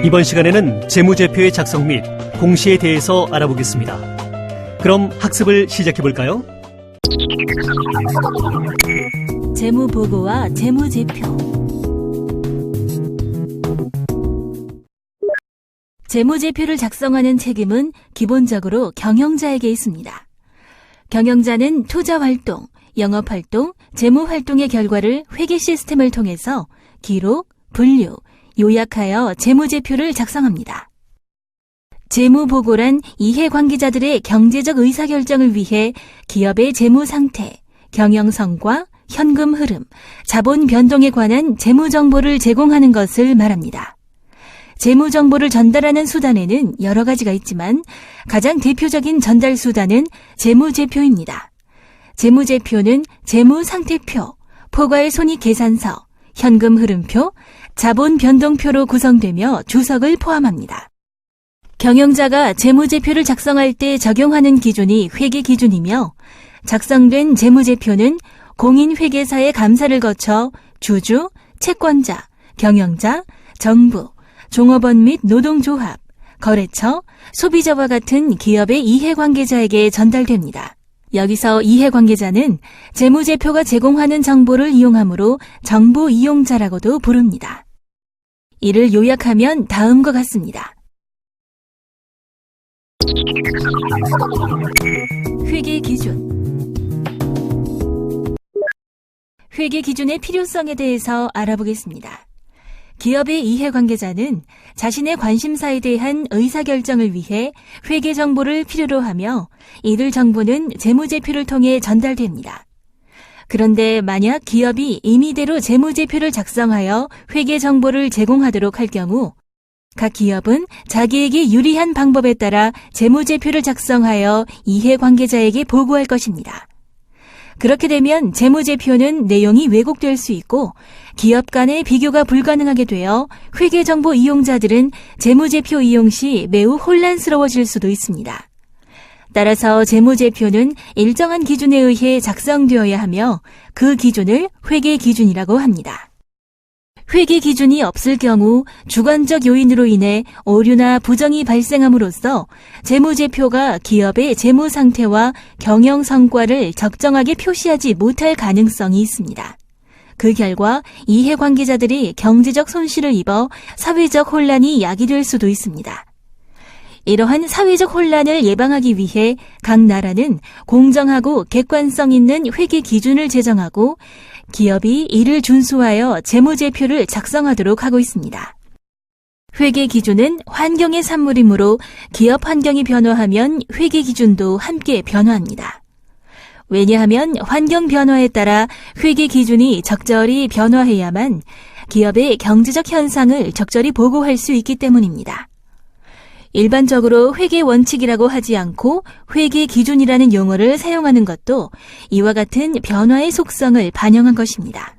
이번 시간에는 재무제표의 작성 및 공시에 대해서 알아보겠습니다. 그럼 학습을 시작해볼까요? 재무보고와 재무제표. 재무제표를 작성하는 책임은 기본적으로 경영자에게 있습니다. 경영자는 투자활동, 영업활동, 재무활동의 결과를 회계 시스템을 통해서 기록, 분류, 요약하여 재무제표를 작성합니다. 재무보고란 이해관계자들의 경제적 의사결정을 위해 기업의 재무상태, 경영성과, 현금 흐름, 자본 변동에 관한 재무정보를 제공하는 것을 말합니다. 재무정보를 전달하는 수단에는 여러 가지가 있지만 가장 대표적인 전달 수단은 재무제표입니다. 재무제표는 재무상태표, 포괄 손익계산서, 현금 흐름표, 자본 변동표로 구성되며 주석을 포함합니다. 경영자가 재무제표를 작성할 때 적용하는 기준이 회계기준이며 작성된 재무제표는 공인회계사의 감사를 거쳐 주주, 채권자, 경영자, 정부, 종업원 및 노동조합, 거래처, 소비자와 같은 기업의 이해관계자에게 전달됩니다. 여기서 이해관계자는 재무제표가 제공하는 정보를 이용하므로 정보 이용자라고도 부릅니다. 이를 요약하면 다음과 같습니다. 회계기준. 회계기준의 필요성에 대해서 알아보겠습니다. 기업의 이해관계자는 자신의 관심사에 대한 의사결정을 위해 회계 정보를 필요로 하며 이들 정보는 재무제표를 통해 전달됩니다. 그런데 만약 기업이 임의대로 재무제표를 작성하여 회계 정보를 제공하도록 할 경우 각 기업은 자기에게 유리한 방법에 따라 재무제표를 작성하여 이해관계자에게 보고할 것입니다. 그렇게 되면 재무제표는 내용이 왜곡될 수 있고 기업 간의 비교가 불가능하게 되어 회계정보 이용자들은 재무제표 이용 시 매우 혼란스러워질 수도 있습니다. 따라서 재무제표는 일정한 기준에 의해 작성되어야 하며 그 기준을 회계기준이라고 합니다. 회계기준이 없을 경우 주관적 요인으로 인해 오류나 부정이 발생함으로써 재무제표가 기업의 재무상태와 경영성과를 적정하게 표시하지 못할 가능성이 있습니다. 그 결과 이해관계자들이 경제적 손실을 입어 사회적 혼란이 야기될 수도 있습니다. 이러한 사회적 혼란을 예방하기 위해 각 나라는 공정하고 객관성 있는 회계기준을 제정하고 기업이 이를 준수하여 재무제표를 작성하도록 하고 있습니다. 회계기준은 환경의 산물이므로 기업 환경이 변화하면 회계기준도 함께 변화합니다. 왜냐하면 환경 변화에 따라 회계기준이 적절히 변화해야만 기업의 경제적 현상을 적절히 보고할 수 있기 때문입니다. 일반적으로 회계 원칙이라고 하지 않고 회계 기준이라는 용어를 사용하는 것도 이와 같은 변화의 속성을 반영한 것입니다.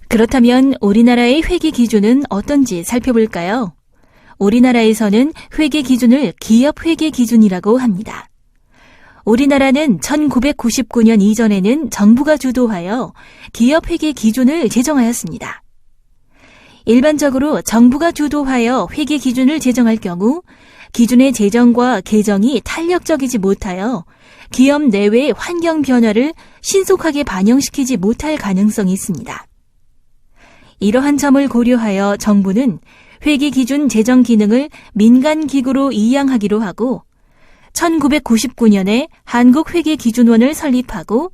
그렇다면 우리나라의 회계 기준은 어떤지 살펴볼까요? 우리나라에서는 회계 기준을 기업 회계 기준이라고 합니다. 우리나라는 1999년 이전에는 정부가 주도하여 기업 회계 기준을 제정하였습니다. 일반적으로 정부가 주도하여 회계 기준을 제정할 경우 기준의 제정과 개정이 탄력적이지 못하여 기업 내외의 환경 변화를 신속하게 반영시키지 못할 가능성이 있습니다. 이러한 점을 고려하여 정부는 회계 기준 제정 기능을 민간기구로 이양하기로 하고 1999년에 한국회계기준원을 설립하고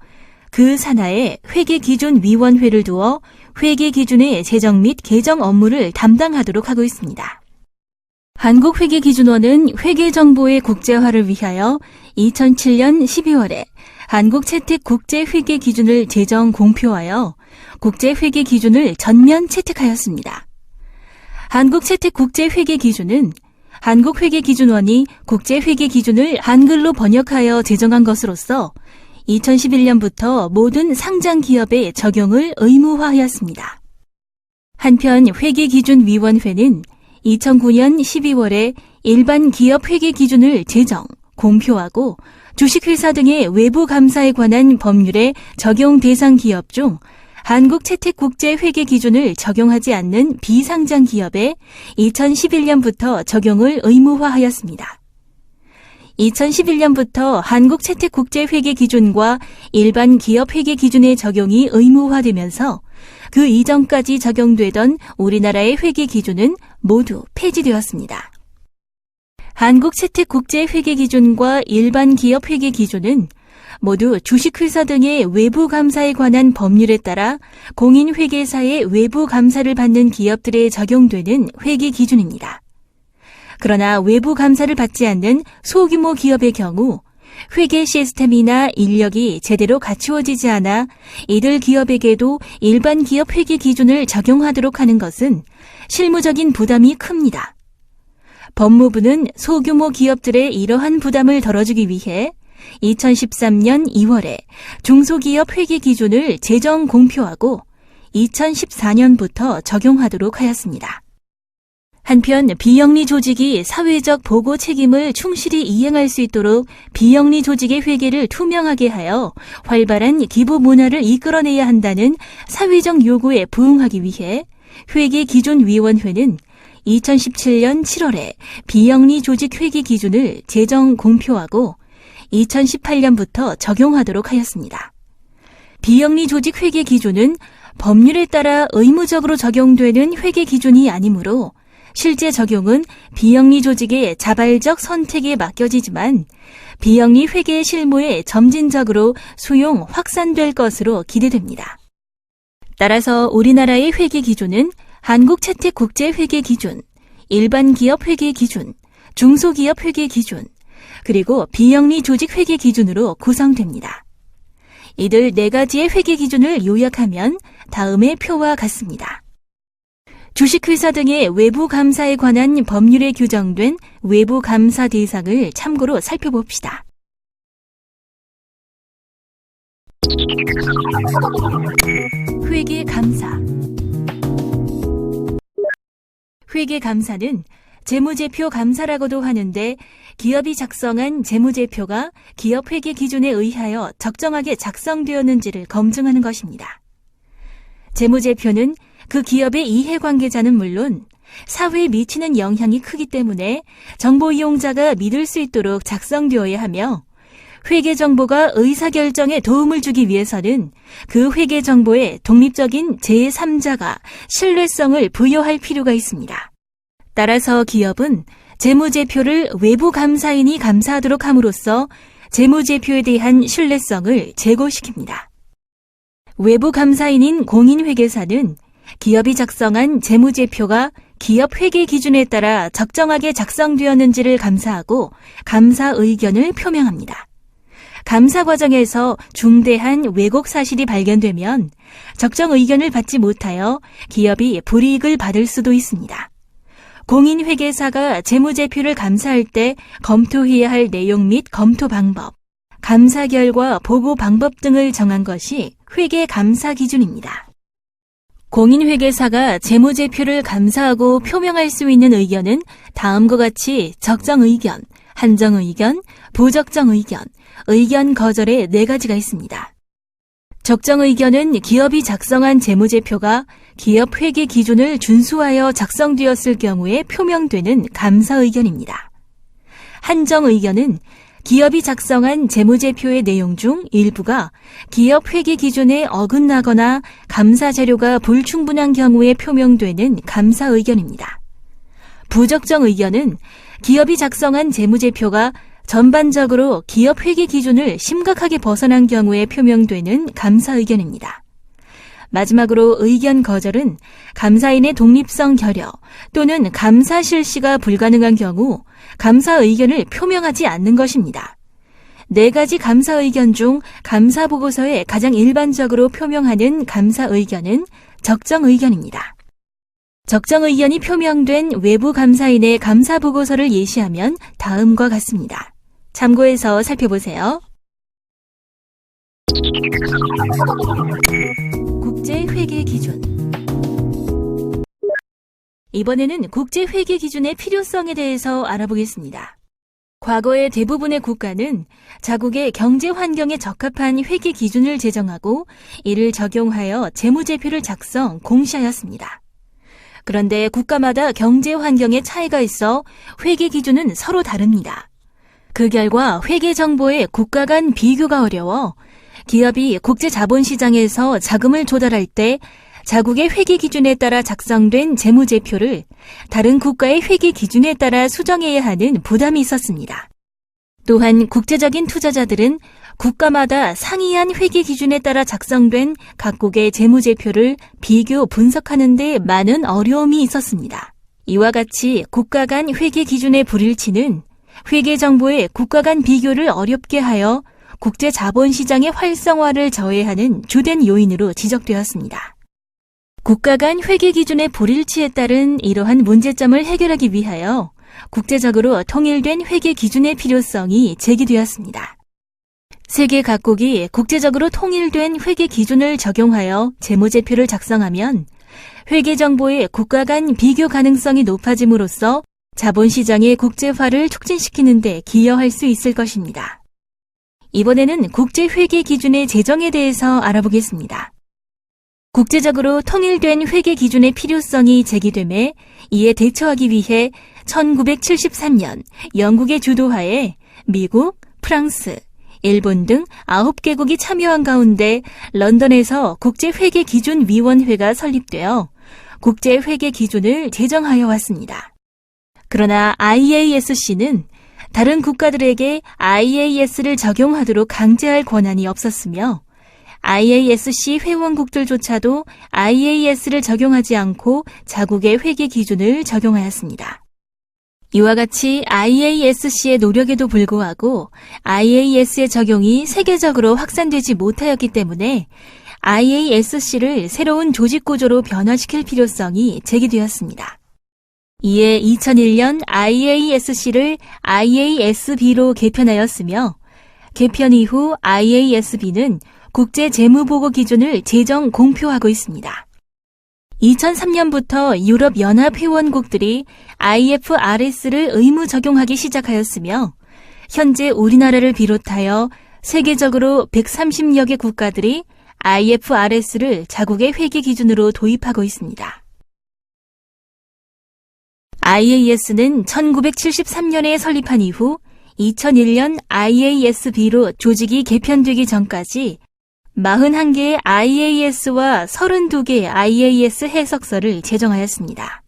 그 산하에 회계기준위원회를 두어 회계기준의 제정 및 개정 업무를 담당하도록 하고 있습니다. 한국회계기준원은 회계정보의 국제화를 위하여 2007년 12월에 한국채택국제회계기준을 제정 공표하여 국제회계기준을 전면 채택하였습니다. 한국채택국제회계기준은 한국회계기준원이 국제회계기준을 한글로 번역하여 제정한 것으로서 2011년부터 모든 상장 기업에 적용을 의무화하였습니다. 한편 회계기준위원회는 2009년 12월에 일반 기업 회계기준을 제정, 공표하고 주식회사 등의 외부 감사에 관한 법률의 적용 대상 기업 중 한국채택국제회계 기준을 적용하지 않는 비상장 기업에 2011년부터 적용을 의무화하였습니다. 2011년부터 한국채택국제회계 기준과 일반 기업회계 기준의 적용이 의무화되면서 그 이전까지 적용되던 우리나라의 회계 기준은 모두 폐지되었습니다. 한국채택국제회계 기준과 일반 기업회계 기준은 모두 주식회사 등의 외부 감사에 관한 법률에 따라 공인회계사의 외부 감사를 받는 기업들에 적용되는 회계 기준입니다. 그러나 외부 감사를 받지 않는 소규모 기업의 경우 회계 시스템이나 인력이 제대로 갖추어지지 않아 이들 기업에게도 일반 기업 회계 기준을 적용하도록 하는 것은 실무적인 부담이 큽니다. 법무부는 소규모 기업들의 이러한 부담을 덜어주기 위해 2013년 2월에 중소기업 회계 기준을 제정 공표하고 2014년부터 적용하도록 하였습니다. 한편 비영리 조직이 사회적 보고 책임을 충실히 이행할 수 있도록 비영리 조직의 회계를 투명하게 하여 활발한 기부 문화를 이끌어내야 한다는 사회적 요구에 부응하기 위해 회계기준위원회는 2017년 7월에 비영리 조직 회계 기준을 제정 공표하고 2018년부터 적용하도록 하였습니다. 비영리 조직 회계 기준은 법률에 따라 의무적으로 적용되는 회계 기준이 아니므로 실제 적용은 비영리 조직의 자발적 선택에 맡겨지지만 비영리 회계 실무에 점진적으로 수용 확산될 것으로 기대됩니다. 따라서 우리나라의 회계 기준은 한국채택국제회계 기준, 일반 기업 회계 기준, 중소기업 회계 기준, 그리고 비영리 조직 회계 기준으로 구성됩니다. 이들 4가지의 회계 기준을 요약하면 다음의 표와 같습니다. 주식회사 등의 외부 감사에 관한 법률에 규정된 외부 감사 대상을 참고로 살펴봅시다. 회계 감사. 회계 감사는 재무제표 감사라고도 하는데 기업이 작성한 재무제표가 기업 회계 기준에 의하여 적정하게 작성되었는지를 검증하는 것입니다. 재무제표는 그 기업의 이해관계자는 물론 사회에 미치는 영향이 크기 때문에 정보 이용자가 믿을 수 있도록 작성되어야 하며 회계 정보가 의사결정에 도움을 주기 위해서는 그 회계 정보에 독립적인 제3자가 신뢰성을 부여할 필요가 있습니다. 따라서 기업은 재무제표를 외부 감사인이 감사하도록 함으로써 재무제표에 대한 신뢰성을 제고시킵니다. 외부 감사인인 공인회계사는 기업이 작성한 재무제표가 기업 회계 기준에 따라 적정하게 작성되었는지를 감사하고 감사 의견을 표명합니다. 감사 과정에서 중대한 왜곡 사실이 발견되면 적정 의견을 받지 못하여 기업이 불이익을 받을 수도 있습니다. 공인회계사가 재무제표를 감사할 때 검토해야 할 내용 및 검토 방법, 감사 결과 보고 방법 등을 정한 것이 회계 감사 기준입니다. 공인회계사가 재무제표를 감사하고 표명할 수 있는 의견은 다음과 같이 적정 의견, 한정 의견, 부적정 의견, 의견 거절의 4가지가 있습니다. 적정 의견은 기업이 작성한 재무제표가 기업 회계 기준을 준수하여 작성되었을 경우에 표명되는 감사 의견입니다. 한정 의견은 기업이 작성한 재무제표의 내용 중 일부가 기업 회계 기준에 어긋나거나 감사 자료가 불충분한 경우에 표명되는 감사 의견입니다. 부적정 의견은 기업이 작성한 재무제표가 전반적으로 기업 회계 기준을 심각하게 벗어난 경우에 표명되는 감사 의견입니다. 마지막으로 의견 거절은 감사인의 독립성 결여 또는 감사 실시가 불가능한 경우 감사 의견을 표명하지 않는 것입니다. 4가지 감사 의견 중 감사 보고서에 가장 일반적으로 표명하는 감사 의견은 적정 의견입니다. 적정 의견이 표명된 외부 감사인의 감사 보고서를 예시하면 다음과 같습니다. 참고해서 살펴보세요. 국제회계 기준. 이번에는 국제회계 기준의 필요성에 대해서 알아보겠습니다. 과거의 대부분의 국가는 자국의 경제 환경에 적합한 회계 기준을 제정하고 이를 적용하여 재무제표를 작성, 공시하였습니다. 그런데 국가마다 경제 환경에 차이가 있어 회계 기준은 서로 다릅니다. 그 결과 회계 정보의 국가 간 비교가 어려워 기업이 국제 자본시장에서 자금을 조달할 때 자국의 회계 기준에 따라 작성된 재무제표를 다른 국가의 회계 기준에 따라 수정해야 하는 부담이 있었습니다. 또한 국제적인 투자자들은 국가마다 상이한 회계 기준에 따라 작성된 각국의 재무제표를 비교 분석하는 데 많은 어려움이 있었습니다. 이와 같이 국가 간 회계 기준의 불일치는 회계 정보의 국가 간 비교를 어렵게 하여 국제 자본시장의 활성화를 저해하는 주된 요인으로 지적되었습니다. 국가 간 회계 기준의 불일치에 따른 이러한 문제점을 해결하기 위하여 국제적으로 통일된 회계 기준의 필요성이 제기되었습니다. 세계 각국이 국제적으로 통일된 회계 기준을 적용하여 재무제표를 작성하면 회계 정보의 국가 간 비교 가능성이 높아짐으로써 자본시장의 국제화를 촉진시키는 데 기여할 수 있을 것입니다. 이번에는 국제회계 기준의 제정에 대해서 알아보겠습니다. 국제적으로 통일된 회계 기준의 필요성이 제기되매 이에 대처하기 위해 1973년 영국의 주도하에 미국, 프랑스, 일본 등 9개국이 참여한 가운데 런던에서 국제회계기준위원회가 설립되어 국제회계 기준을 제정하여 왔습니다. 그러나 IASC는 다른 국가들에게 IAS를 적용하도록 강제할 권한이 없었으며 IASC 회원국들조차도 IAS를 적용하지 않고 자국의 회계 기준을 적용하였습니다. 이와 같이 IASC의 노력에도 불구하고 IAS의 적용이 세계적으로 확산되지 못하였기 때문에 IASC를 새로운 조직 구조로 변화시킬 필요성이 제기되었습니다. 이에 2001년 IASC를 IASB로 개편하였으며 개편 이후 IASB는 국제 재무보고 기준을 제정 공표하고 있습니다. 2003년부터 유럽 연합 회원국들이 IFRS를 의무 적용하기 시작하였으며 현재 우리나라를 비롯하여 세계적으로 130여 개 국가들이 IFRS를 자국의 회계 기준으로 도입하고 있습니다. IAS는 1973년에 설립한 이후 2001년 IASB로 조직이 개편되기 전까지 41개의 IAS와 32개의 IAS 해석서를 제정하였습니다.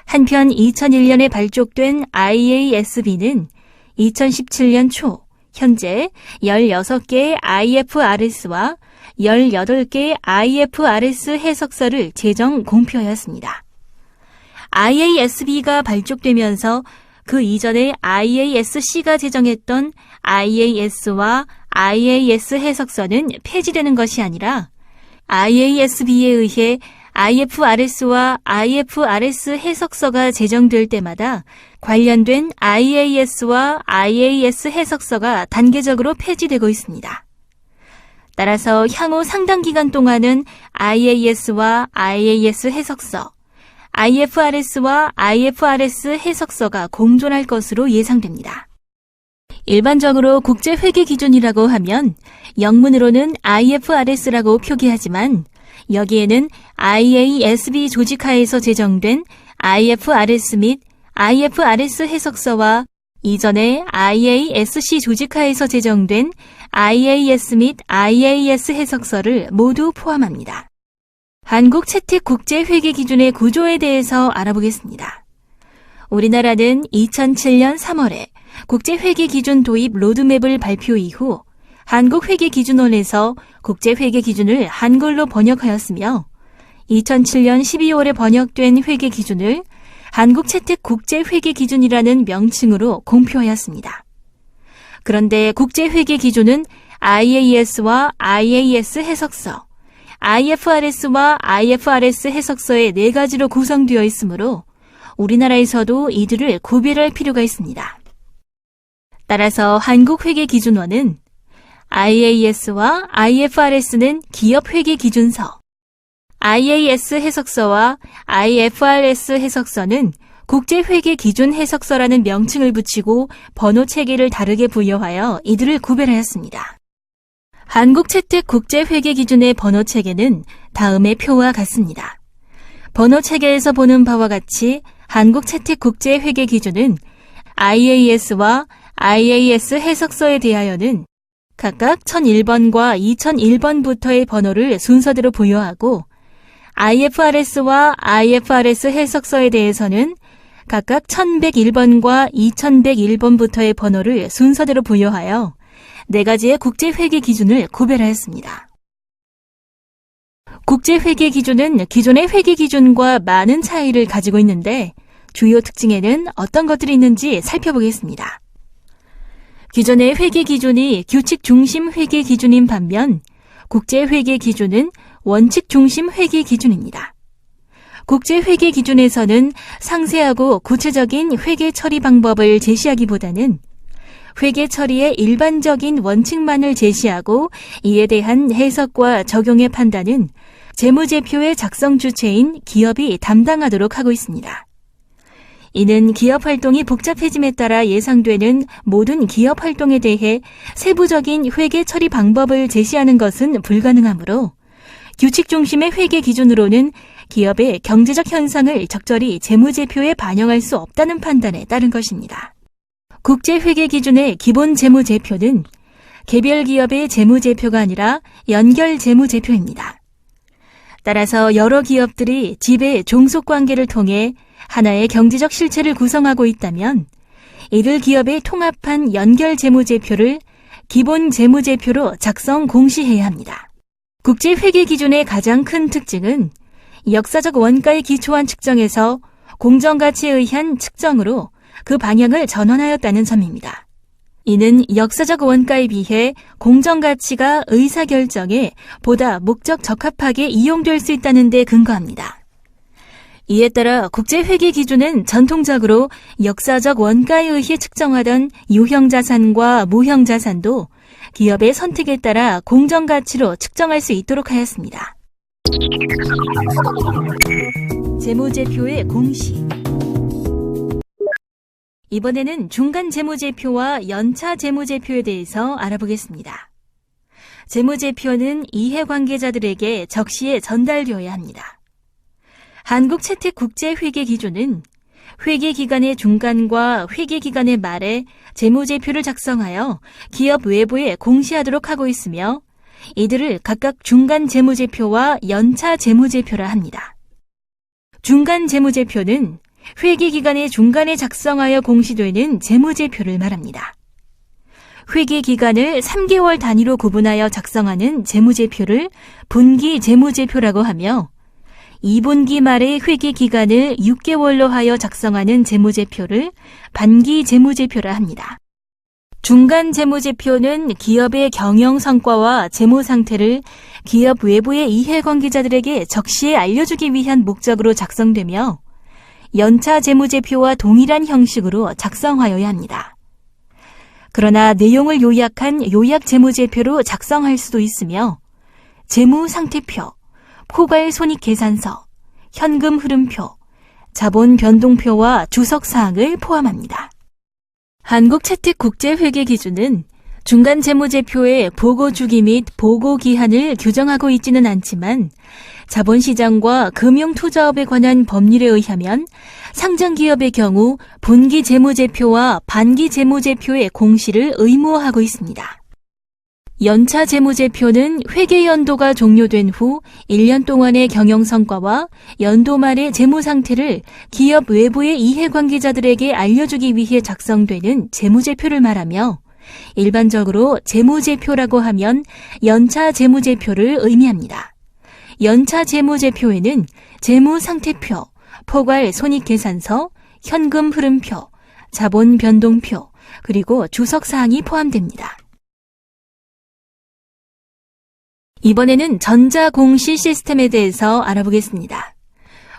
한편 2001년에 발족된 IASB는 2017년 초 현재 16개의 IFRS와 18개의 IFRS 해석서를 제정 공표하였습니다. IASB가 발족되면서 그 이전에 IASC가 제정했던 IAS와 IAS 해석서는 폐지되는 것이 아니라 IASB에 의해 IFRS와 IFRS 해석서가 제정될 때마다 관련된 IAS와 IAS 해석서가 단계적으로 폐지되고 있습니다. 따라서 향후 상당 기간 동안은 IAS와 IAS 해석서, IFRS와 IFRS 해석서가 공존할 것으로 예상됩니다. 일반적으로 국제회계 기준이라고 하면 영문으로는 IFRS라고 표기하지만 여기에는 IASB 조직하에서 제정된 IFRS 및 IFRS 해석서와 이전에 IASC 조직하에서 제정된 IAS 및 IAS 해석서를 모두 포함합니다. 한국 채택 국제회계 기준의 구조에 대해서 알아보겠습니다. 우리나라는 2007년 3월에 국제회계기준 도입 로드맵을 발표 이후 한국회계기준원에서 국제회계기준을 한글로 번역하였으며 2007년 12월에 번역된 회계기준을 한국채택국제회계기준이라는 명칭으로 공표하였습니다. 그런데 국제회계기준은 IAS와 IAS 해석서, IFRS와 IFRS 해석서의 4가지로 구성되어 있으므로 우리나라에서도 이들을 구별할 필요가 있습니다. 따라서 한국회계기준원은 IAS와 IFRS는 기업회계기준서, IAS 해석서와 IFRS 해석서는 국제회계기준 해석서라는 명칭을 붙이고 번호 체계를 다르게 부여하여 이들을 구별하였습니다. 한국채택국제회계기준의 번호 체계는 다음의 표와 같습니다. 번호 체계에서 보는 바와 같이 한국채택국제회계기준은 IAS와 IAS 해석서에 대하여는 각각 1001번과 2001번부터의 번호를 순서대로 부여하고 IFRS와 IFRS 해석서에 대해서는 각각 1101번과 2101번부터의 번호를 순서대로 부여하여 4가지의 국제회계 기준을 구별하였습니다. 국제회계 기준은 기존의 회계 기준과 많은 차이를 가지고 있는데 주요 특징에는 어떤 것들이 있는지 살펴보겠습니다. 기존의 회계 기준이 규칙 중심 회계 기준인 반면 국제회계 기준은 원칙 중심 회계 기준입니다. 국제회계 기준에서는 상세하고 구체적인 회계 처리 방법을 제시하기보다는 회계 처리의 일반적인 원칙만을 제시하고 이에 대한 해석과 적용의 판단은 재무제표의 작성 주체인 기업이 담당하도록 하고 있습니다. 이는 기업 활동이 복잡해짐에 따라 예상되는 모든 기업 활동에 대해 세부적인 회계 처리 방법을 제시하는 것은 불가능하므로 규칙 중심의 회계 기준으로는 기업의 경제적 현상을 적절히 재무제표에 반영할 수 없다는 판단에 따른 것입니다. 국제회계 기준의 기본 재무제표는 개별 기업의 재무제표가 아니라 연결 재무제표입니다. 따라서 여러 기업들이 지배 종속관계를 통해 하나의 경제적 실체를 구성하고 있다면 이들 기업의 통합한 연결 재무제표를 기본 재무제표로 작성 공시해야 합니다. 국제회계 기준의 가장 큰 특징은 역사적 원가에 기초한 측정에서 공정가치에 의한 측정으로 그 방향을 전환하였다는 점입니다. 이는 역사적 원가에 비해 공정가치가 의사결정에 보다 목적 적합하게 이용될 수 있다는 데 근거합니다. 이에 따라 국제회계 기준은 전통적으로 역사적 원가에 의해 측정하던 유형자산과 무형자산도 기업의 선택에 따라 공정가치로 측정할 수 있도록 하였습니다. 재무제표의 공시. 이번에는 중간 재무제표와 연차 재무제표에 대해서 알아보겠습니다. 재무제표는 이해관계자들에게 적시에 전달되어야 합니다. 한국채택국제회계기준은 회계기간의 중간과 회계기간의 말에 재무제표를 작성하여 기업 외부에 공시하도록 하고 있으며 이들을 각각 중간 재무제표와 연차 재무제표라 합니다. 중간 재무제표는 회계기간의 중간에 작성하여 공시되는 재무제표를 말합니다. 회계기간을 3개월 단위로 구분하여 작성하는 재무제표를 분기 재무제표라고 하며 2분기 말의 회계기간을 6개월로 하여 작성하는 재무제표를 반기 재무제표라 합니다. 중간 재무제표는 기업의 경영 성과와 재무 상태를 기업 외부의 이해관계자들에게 적시에 알려주기 위한 목적으로 작성되며 연차 재무제표와 동일한 형식으로 작성하여야 합니다. 그러나 내용을 요약한 요약 재무제표로 작성할 수도 있으며 재무상태표, 포괄손익계산서, 현금 흐름표, 자본 변동표와 주석사항을 포함합니다. 한국채택국제회계기준은 중간 재무제표의 보고주기 및 보고기한을 규정하고 있지는 않지만 자본시장과 금융투자업에 관한 법률에 의하면 상장기업의 경우 분기 재무제표와 반기 재무제표의 공시를 의무화하고 있습니다. 연차 재무제표는 회계연도가 종료된 후 1년 동안의 경영성과와 연도 말의 재무상태를 기업 외부의 이해관계자들에게 알려주기 위해 작성되는 재무제표를 말하며 일반적으로 재무제표라고 하면 연차 재무제표를 의미합니다. 연차 재무제표에는 재무상태표, 포괄손익계산서, 현금 흐름표, 자본 변동표, 그리고 주석사항이 포함됩니다. 이번에는 전자공시 시스템에 대해서 알아보겠습니다.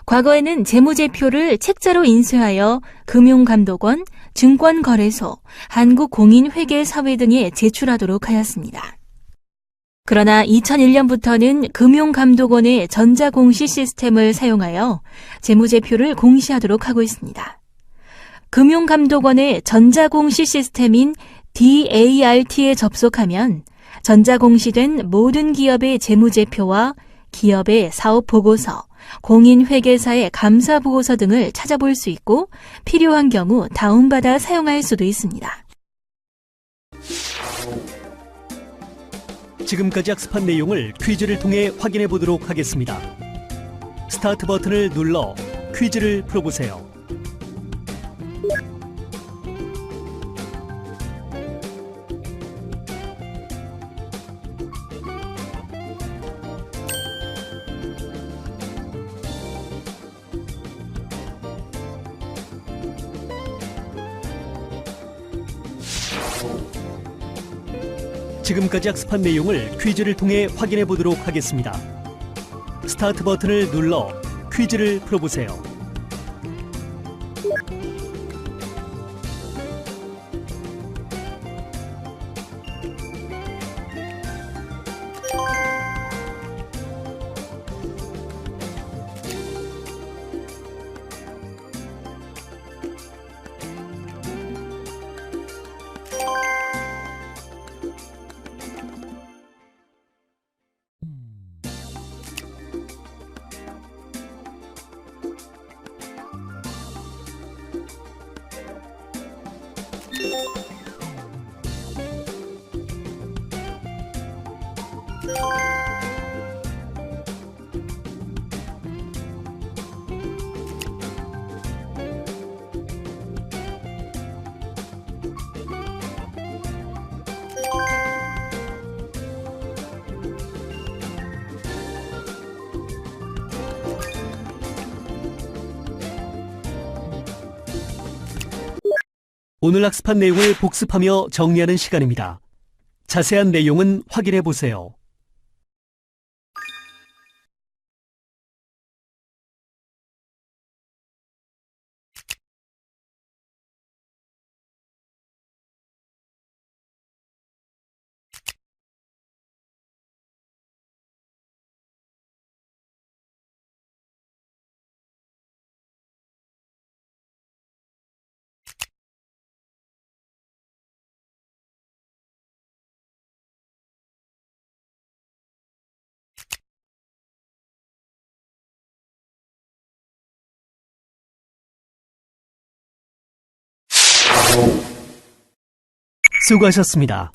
과거에는 재무제표를 책자로 인쇄하여 금융감독원, 증권거래소, 한국공인회계사회 등에 제출하도록 하였습니다. 그러나 2001년부터는 금융감독원의 전자공시 시스템을 사용하여 재무제표를 공시하도록 하고 있습니다. 금융감독원의 전자공시 시스템인 DART에 접속하면 전자공시된 모든 기업의 재무제표와 기업의 사업보고서, 공인회계사의 감사보고서 등을 찾아볼 수 있고 필요한 경우 다운받아 사용할 수도 있습니다. 지금까지 학습한 내용을 퀴즈를 통해 확인해 보도록 하겠습니다. 스타트 버튼을 눌러 퀴즈를 풀어보세요. 지금까지 학습한 내용을 퀴즈를 통해 확인해 보도록 하겠습니다. 스타트 버튼을 눌러 퀴즈를 풀어보세요. 오늘 학습한 내용을 복습하며 정리하는 시간입니다. 자세한 내용은 확인해 보세요. 수고하셨습니다.